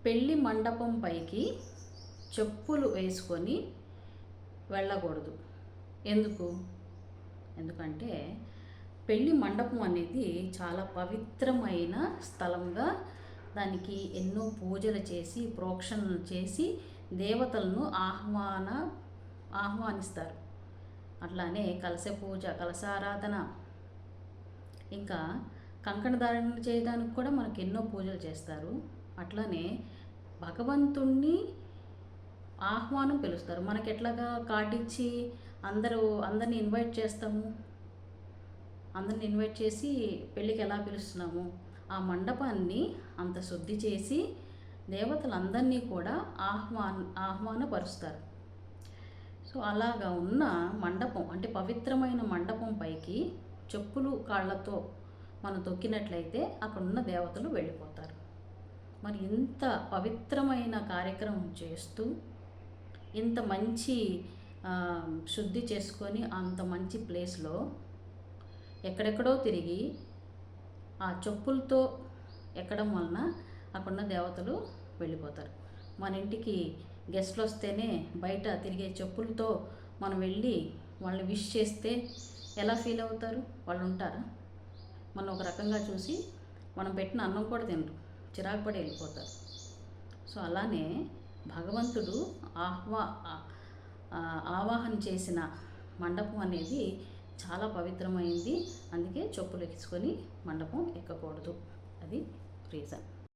పెళ్లి మండపం పైకి చెప్పులు వేసుకొని వెళ్ళకూడదు. ఎందుకంటే పెళ్లి మండపం అనేది చాలా పవిత్రమైన స్థలంగా, దానికి ఎన్నో పూజలు చేసి ప్రోక్షణలు చేసి దేవతలను ఆహ్వానిస్తారు. అట్లానే కలశ పూజ, కలశారాధన, ఇంకా కంకణధారణ చేయడానికి కూడా మనకు ఎన్నో పూజలు చేస్తారు. అట్లానే భగవంతుణ్ణి ఆహ్వానం పిలుస్తారు. మనకి ఎట్లాగా కార్డిచ్చి అందరిని ఇన్వైట్ చేస్తాము, అందరిని ఇన్వైట్ చేసి పెళ్ళికి ఎలా పిలుస్తున్నాము, ఆ మండపాన్ని అంత శుద్ధి చేసి దేవతలందరినీ కూడా ఆహ్వానపరుస్తారు. సో అలాగా ఉన్న మండపం అంటే పవిత్రమైన మండపం పైకి చెప్పులు కాళ్ళతో మనం తొక్కినట్లయితే అక్కడ ఉన్న దేవతలు వెళ్ళిపోతారు. మరి ఇంత పవిత్రమైన కార్యక్రమం చేస్తూ ఇంత మంచి శుద్ధి చేసుకొని అంత మంచి ప్లేస్లో ఎక్కడెక్కడో తిరిగి ఆ చెప్పులతో ఎక్కడం వలన అక్కడున్న దేవతలు వెళ్ళిపోతారు. మన ఇంటికి గెస్ట్లు వస్తేనే బయట తిరిగే చెప్పులతో మనం వెళ్ళి వాళ్ళని విష్ చేస్తే ఎలా ఫీల్ అవుతారు? వాళ్ళు ఉంటారా? మనం ఒక రకంగా చూసి మనం పెట్టిన అన్నం కూడా తినరు, చిరాకు పడి వెళ్ళిపోతారు. సో అలానే భగవంతుడు ఆవాహన చేసిన మండపం అనేది చాలా పవిత్రమైంది. అందుకే చెప్పులు ఎక్కించుకొని మండపం ఎక్కకూడదు. అది రీజన్.